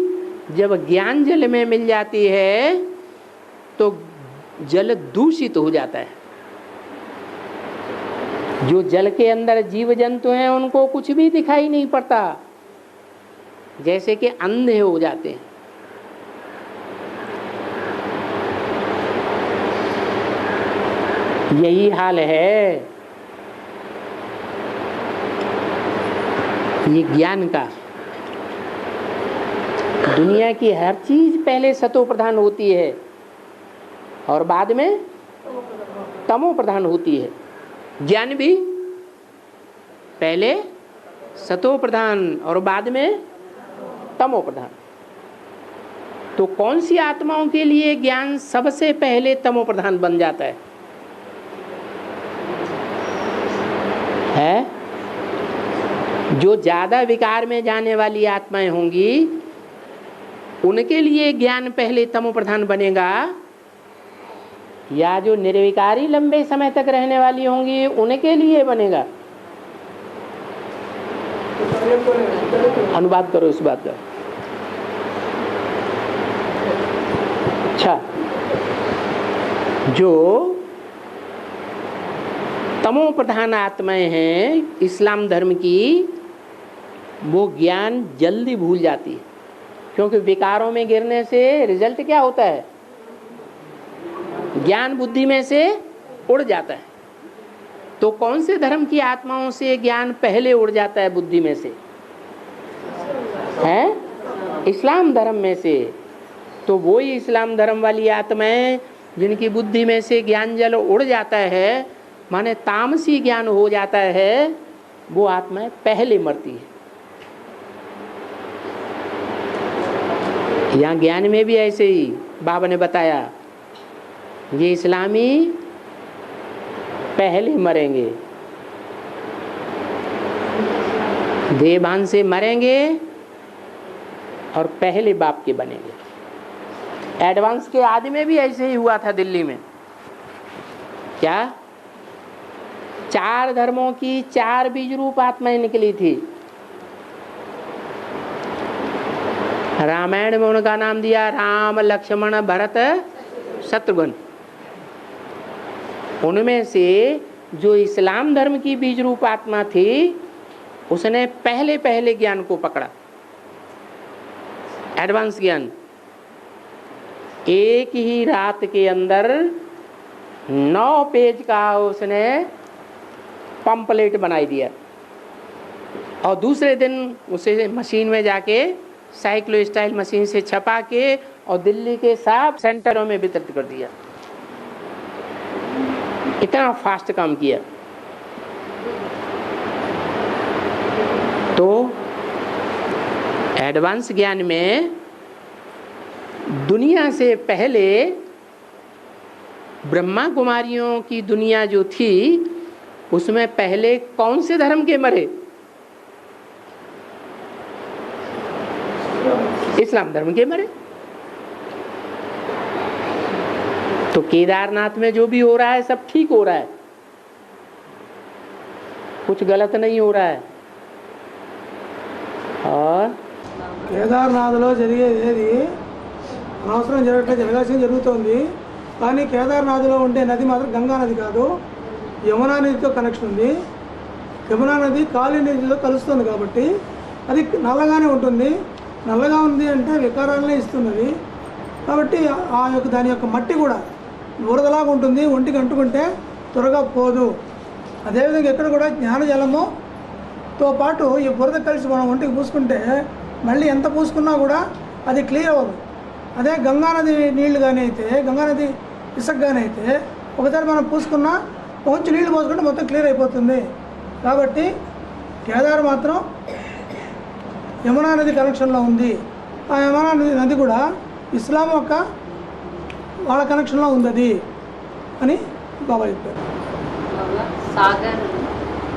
[SPEAKER 1] जब ज्ञान जल में मिल जाती है तो जल दूषित हो जाता है। जो जल के अंदर जीव जंतु हैं उनको कुछ भी दिखाई नहीं पड़ता, जैसे कि अंधे हो जाते हैं। यही हाल है ये ज्ञान का। दुनिया की हर चीज पहले सतो प्रधान होती है और बाद में तमो प्रधान होती है। ज्ञान भी पहले सतो प्रधान और बाद में तमो प्रधान। तो कौन सी आत्माओं के लिए ज्ञान सबसे पहले तमो प्रधान बन जाता है? जो ज्यादा विकार में जाने वाली आत्माएं होंगी उनके लिए ज्ञान पहले तमो प्रधान बनेगा, या जो निर्विकारी लंबे समय तक रहने वाली होंगी उनके लिए बनेगा? अनुवाद करो इस बात का। अच्छा, जो तमो प्रधान आत्माएं हैं इस्लाम धर्म की, वो ज्ञान जल्दी भूल जाती है, क्योंकि विकारों में गिरने से रिजल्ट क्या होता है? ज्ञान बुद्धि में से उड़ जाता है। तो कौन से धर्म की आत्माओं से ज्ञान पहले उड़ जाता है बुद्धि में से? है इस्लाम धर्म में से। तो वो ही इस्लाम धर्म वाली आत्माएं जिनकी बुद्धि में से ज्ञान जल उड़ जाता है, माने तामसी ज्ञान हो जाता है, वो आत्माएं पहले मरती है। यहाँ ज्ञान में भी ऐसे ही बाबा ने बताया, ये इस्लामी पहले मरेंगे, देवान से मरेंगे और पहले बाप के बनेंगे। एडवांस के आदि में भी ऐसे ही हुआ था दिल्ली में। क्या? 4 धर्मों की 4 बीज रूप आत्माएं निकली थी। रामायण में उनका नाम दिया राम लक्ष्मण भरत शत्रुघ्न। उनमें से जो इस्लाम धर्म की बीज रूप आत्मा थी उसने पहले पहले ज्ञान को पकड़ा, एडवांस ज्ञान। एक ही रात के अंदर 9 पेज का उसने पंपलेट बनाई दिया और दूसरे दिन उसे मशीन में जाके साइक्लो स्टाइल मशीन से छपा के और दिल्ली के सब सेंटरों में वितरित कर दिया। इतना फास्ट काम किया। तो एडवांस ज्ञान में दुनिया से पहले ब्रह्मा कुमारियों की दुनिया जो थी उसमें पहले कौन से धर्म के मरे? इस्लाम धर्म के मरे। तो केदारनाथ में जो भी हो रहा है सब ठीक हो रहा है, कुछ गलत नहीं हो रहा है। और
[SPEAKER 2] కేదార్నాథ్లో జరిగేది ఏది అనవసరం జరగట్లే, జరగాల్సింది జరుగుతోంది. కానీ కేదార్నాథ్లో ఉండే నది మాత్రం గంగా నది కాదు, యమునా నదితో కనెక్షన్ ఉంది. యమునా నది కాళీ నదిలో కలుస్తుంది కాబట్టి అది నల్లగానే ఉంటుంది. నల్లగా ఉంది అంటే వికారాలనే ఇస్తున్నది. కాబట్టి ఆ యొక్క దాని యొక్క మట్టి కూడా బురదలాగా ఉంటుంది, ఒంటికి అంటుకుంటే త్వరగా పోదు. అదేవిధంగా ఇక్కడ కూడా జ్ఞానజలముతో పాటు ఈ బురద కలిసి మనం ఒంటికి పూసుకుంటే మళ్ళీ ఎంత పూసుకున్నా కూడా అది క్లియర్ అవ్వదు. అదే గంగానది నీళ్లు కానీ అయితే, గంగానది ఇసుక కానీ అయితే ఒకసారి మనం పూసుకున్నా కొంచెం నీళ్లు పోసుకుంటే మొత్తం క్లియర్ అయిపోతుంది. కాబట్టి కేదార్ మాత్రం యమునా నది కనెక్షన్లో ఉంది. ఆ యమునా నది కూడా ఇస్లాం యొక్క వాళ్ళ కనెక్షన్లో ఉంది అది అని బాబా చెప్పారు.
[SPEAKER 5] बाबा सागर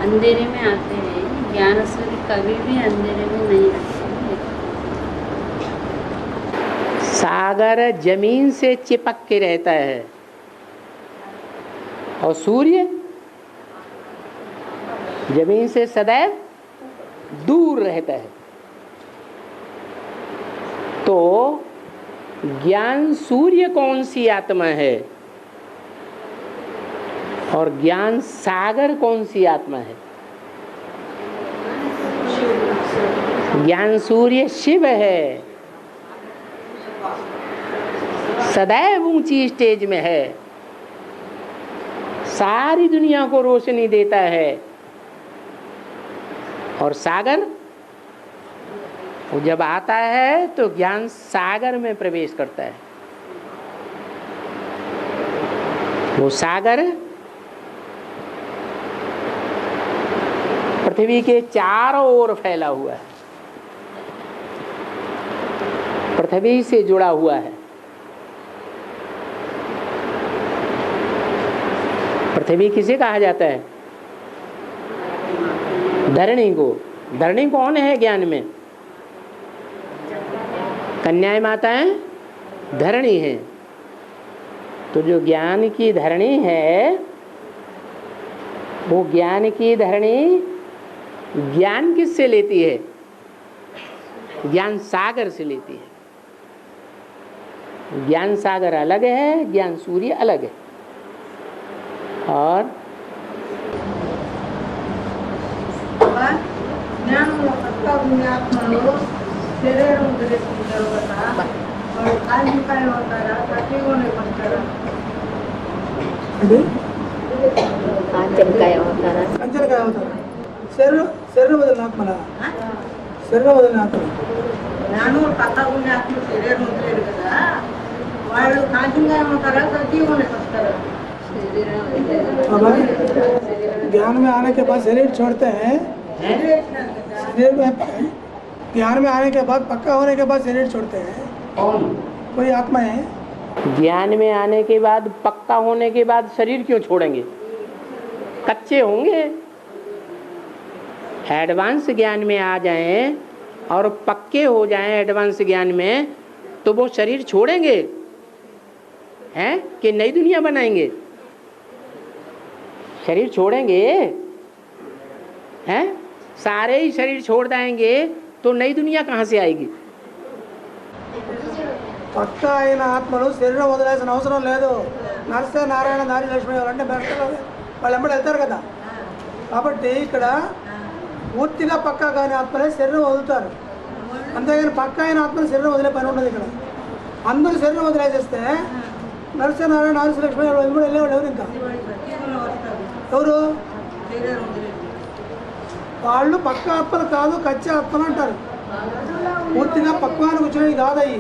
[SPEAKER 5] अंधेरे में आते हैं, ज्ञान सूर्य कभी भी अंधेरे में नहीं आते।
[SPEAKER 1] सागर जमीन से चिपक के रहता है और सूर्य जमीन से सदैव दूर रहता है। तो ज्ञान सूर्य कौन सी आत्मा है और ज्ञान सागर कौन सी आत्मा है? ज्ञान सूर्य शिव है, सदैव ऊंची स्टेज में है, सारी दुनिया को रोशनी देता है। और सागर वो जब आता है तो ज्ञान सागर में प्रवेश करता है। वो सागर पृथ्वी के चारों ओर फैला हुआ है, पृथ्वी से जुड़ा हुआ है। पृथ्वी किसे कहा जाता है? धरणी को। धरणी कौन है ज्ञान में? कन्याएं माताएं धरणी है। तो जो ज्ञान की धरणी है वो ज्ञान की धरणी ज्ञान किससे लेती है? ज्ञान सागर से लेती है। ज्ञान सागर अलग है, ज्ञान सूर्य अलग है। और
[SPEAKER 4] జ్ఞానంలో కొత్త ఆత్మలు శరీరం ధరిస్తుంటారు కదా, వాళ్ళు కాంతికాయ అవుతారా, ప్రతిగోని పడతారా?
[SPEAKER 2] అంటే
[SPEAKER 3] కాంచనకాయ అవుతారా?
[SPEAKER 2] కంచెలకాయ అవుతారు. శరీరం వదిలిన ఆత్మల, శరీరం వదిలిన ఆత్మ.
[SPEAKER 4] జ్ఞానం కొత్తగా ఉండే ఆత్మ శరీరం వదిలేరు కదా, వాళ్ళు కాంతికాయ అవుతారా, ప్రతిగోని పడతారా?
[SPEAKER 2] बाबा ज्ञान में आने के बाद शरीर छोड़ते हैं, शरीर में ज्ञान में आने के बाद पक्का होने के बाद शरीर छोड़ते हैं। कोई आत्मा है
[SPEAKER 1] ज्ञान में आने के बाद पक्का होने के बाद शरीर क्यों छोड़ेंगे? कच्चे होंगे। एडवांस ज्ञान में आ जाएं और पक्के हो जाएं एडवांस ज्ञान में तो वो शरीर छोड़ेंगे हैं कि नई दुनिया बनाएंगे? शरीर छोड़ेंगे हैं? सारे ही शरीर छोड़ देंगे तो नई दुनिया कहाँ से आएगी?
[SPEAKER 2] పక్కా అయిన ఆత్మలు శరీరం వదిలేసిన అవసరం లేదు. నరసే నారాయణ నారి లక్ష్మి అంటే భక్తులు వాళ్ళు ఎప్పుడు వెళ్తారు కదా. కాబట్టి ఇక్కడ పూర్తిగా పక్కా కాని ఆత్మలే శరీరం వదులుతారు. అంతేగాని పక్కా అయిన ఆత్మలు శరీరం వదిలే పని ఉండదు. ఇక్కడ అందరూ శరీరం వదిలేసేస్తే నరసే నారాయణ నారి లక్ష్మి వాళ్ళు ఎప్పుడు వెళ్ళేవాళ్ళు ఎవరు? ఇంకా ఎవరు? వాళ్ళు పక్క ఆత్మలు కాదు, కచ్చే ఆత్మలు అంటారు. పూర్తిగా పక్వానికి వచ్చినవి కాదయ్యి.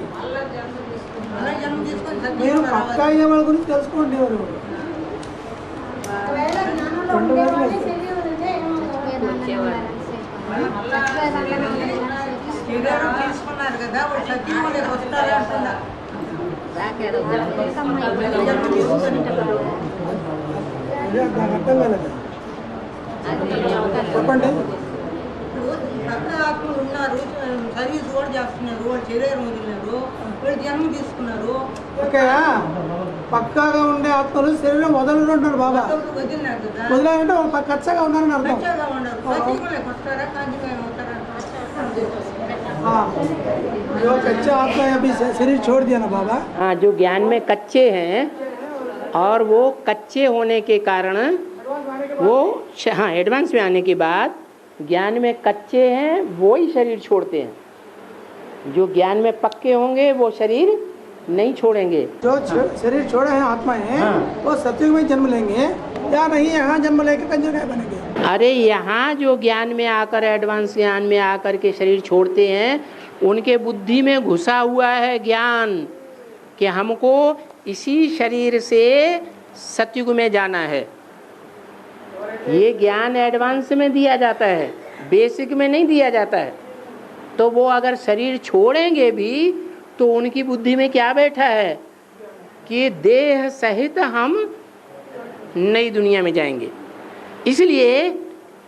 [SPEAKER 2] మీరు పక్క అయ్యే వాళ్ళ గురించి తెలుసుకోండి. ఎవరు
[SPEAKER 4] తీసుకున్నారు కదా, వాళ్ళు సత్యంలోకి వస్తారా అంటున్నా.
[SPEAKER 2] నాకు అర్థం కాలేదు. చెప్పండి.
[SPEAKER 4] కొత్త ఆత్మలు ఉన్నారు, సర్వీస్ కూడా చేస్తున్నారు, వాళ్ళు శరీరం వదిలినారు, వాళ్ళు జన్మ తీసుకున్నారు.
[SPEAKER 2] ఓకే, పక్కాగా ఉండే ఆత్మలు శరీరం వదలరు అంటారు బాబా.
[SPEAKER 4] వదిలినారు కదా,
[SPEAKER 2] వదిలేదంటే వాళ్ళు కచ్చగా ఉన్నారని అర్థం.
[SPEAKER 4] మంచిగా ఉన్నారు. సజీవులకు వస్తారా, కాంతిగా అవుతారా?
[SPEAKER 2] जो कच्चा आत्मा है अभी शरीर छोड़ दिया ना बाबा.
[SPEAKER 1] हाँ, जो ज्ञान में कच्चे हैं और वो कच्चे होने के कारण वो हाँ एडवांस में आने के बाद ज्ञान में कच्चे हैं वो ही शरीर छोड़ते हैं. जो ज्ञान में पक्के होंगे वो शरीर नहीं छोड़ेंगे.
[SPEAKER 2] जो शरीर छोड़े हैं आत्माएं वो सत्युग में जन्म लेंगे या नहीं यहाँ जन्म लेके कंजर गाय बनेंगे.
[SPEAKER 1] अरे यहाँ जो ज्ञान में आकर एडवांस ज्ञान में आकर के शरीर छोड़ते हैं उनके बुद्धि में घुसा हुआ है ज्ञान कि हमको इसी शरीर से सतयुग में जाना है. ये ज्ञान एडवांस में दिया जाता है, बेसिक में नहीं दिया जाता है. तो वो अगर शरीर छोड़ेंगे भी तो उनकी बुद्धि में क्या बैठा है कि देह सहित हम नई दुनिया में जाएंगे. इसलिए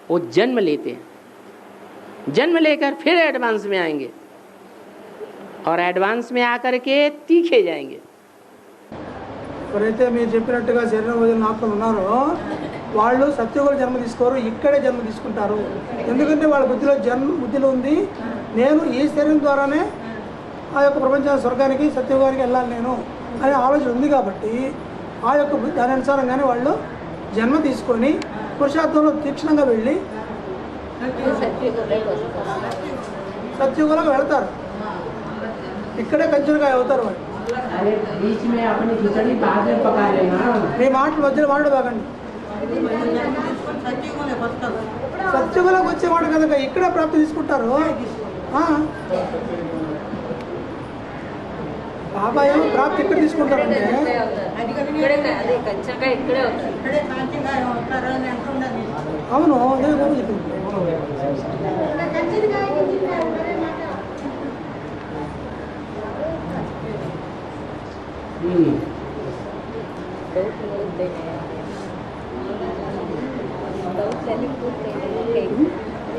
[SPEAKER 1] वो जन्म लेते हैं, जन्म लेकर फिर एडवांस में आएंगे और एडवांस में आकर के तीखे जाएंगे.
[SPEAKER 2] ఎవరైతే మీరు చెప్పినట్టుగా శరీరం వదిలిన ఆత్మలు ఉన్నారో వాళ్ళు సత్యుగులు జన్మ తీసుకోరు, ఇక్కడే జన్మ తీసుకుంటారు. ఎందుకంటే వాళ్ళ బుద్ధిలో ఉంది నేను ఈ శరీరం ద్వారానే ఆ యొక్క ప్రపంచ స్వర్గానికి సత్యుగానికి వెళ్ళాలి నేను అనే ఆలోచన ఉంది. కాబట్టి ఆ యొక్క దాని అనుసారంగానే వాళ్ళు జన్మ తీసుకొని పురుషార్థంలో తీక్షణంగా వెళ్ళి సత్యుగులకు వెళతారు. ఇక్కడే కంచులుగా అవుతారు వాళ్ళు. మీ మాటలు మధ్యలో మాట్లాడబాకండి. సత్యుగులకు వచ్చే మాట కనుక ఇక్కడే ప్రాప్తి తీసుకుంటారు. బాబా ఏమో ప్రాప్తి ఇక్కడ తీసుకుంటారంటే అవును అదే బాబు చెప్పింది.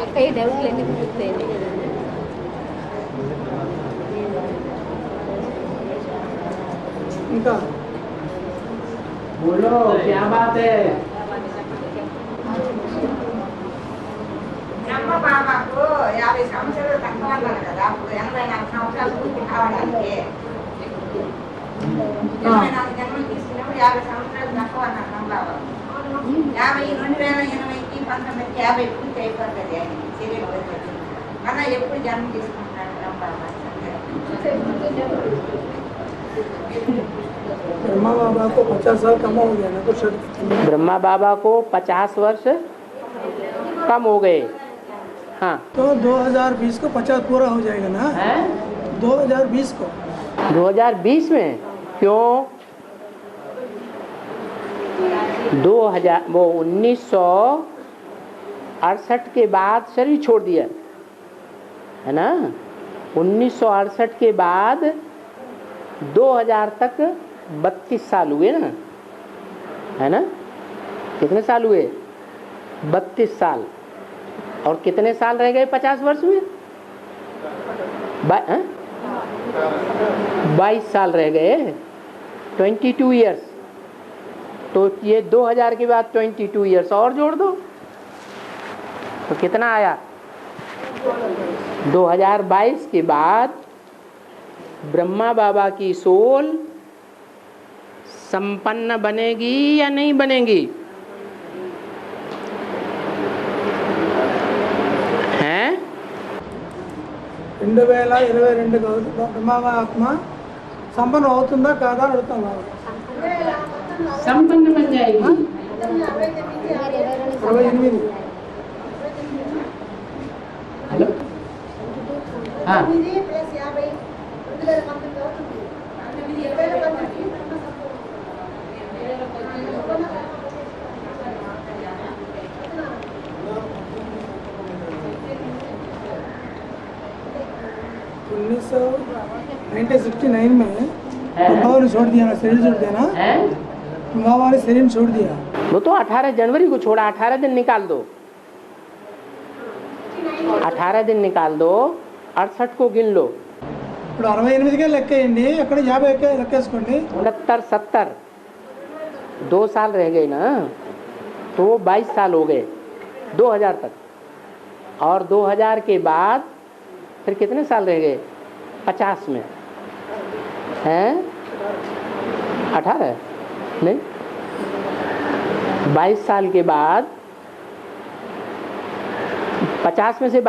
[SPEAKER 3] అక్కయ్య డౌట్లన్నీ పూర్తయి
[SPEAKER 2] ఇంకా
[SPEAKER 1] बोलो क्या बात है.
[SPEAKER 4] బ్రహ్మ బాబాకు 50 సంవత్సరాలు తక్కువ అన్నారు కదా, అప్పుడు 84 సంవత్సరాలు పూర్తి కావడానికి 84 జన్మలు తీసుకున్నప్పుడు 50 సంవత్సరాలు తక్కువ అన్నారు బ్రహ్మ బాబా. 2020కి 19కి 50 పూర్తి అయిపోతుంది ఆయన శరీరం వదిలేసి. మన ఎప్పుడు జన్మ తీసుకుంటున్నాడు బ్రహ్మ బాబా?
[SPEAKER 2] ब्रह्मा बाबा को 50 साल कम हो गया ना, तो
[SPEAKER 1] ब्रह्मा बाबा को 50 वर्ष कम हो गए. हाँ,
[SPEAKER 2] तो 2020 को 50 पूरा हो जाएगा ना. 2020 को
[SPEAKER 1] 2020 में क्यों? 2000 वो 1968 के बाद शरीर छोड़ दिया है ना. 1968 के बाद 2000 तक 32 साल हुए ना, है ना. कितने साल हुए? 32 साल. और कितने साल रह गए 50 वर्ष में? 22 साल रह गए. 22 ईयर्स. तो ये 2000 के बाद 22 ईयर्स और जोड़ दो तो कितना आया? 2022 के बाद ब्रह्मा बाबा की सोल संपन्न बनेगी या नहीं बनेगी? हैं?
[SPEAKER 2] 2022 బ్రహ్మ ఆత్మ సంపన్న అవుతుందా కాదా అని అడుగుతాం.
[SPEAKER 1] संपन्न बन जाएगी.
[SPEAKER 2] 28.
[SPEAKER 1] हेलो. हाँ,
[SPEAKER 2] उन्नीस 1969 में बाबा ने छोड़ दिया ना, शरीर छोड़ दिया ना. बाबा ने शरीर छोड़ दिया.
[SPEAKER 1] वो तो 18 जनवरी को छोड़ा. 18 दिन निकाल दो. 18 दिन निकाल दो, 68 को गिन लो।
[SPEAKER 2] ఇప్పుడు 68కే లెక్కేయండి, అక్కడ 50 లెక్కేసుకోండి।
[SPEAKER 1] 69, 70, 2 साल रह गए ना, तो 22 साल हो गए 2000 तक। और 2000 के बाद फिर कितने साल रह गए? 50 में हैं 18 नहीं, 22 साल के बाद 50 में से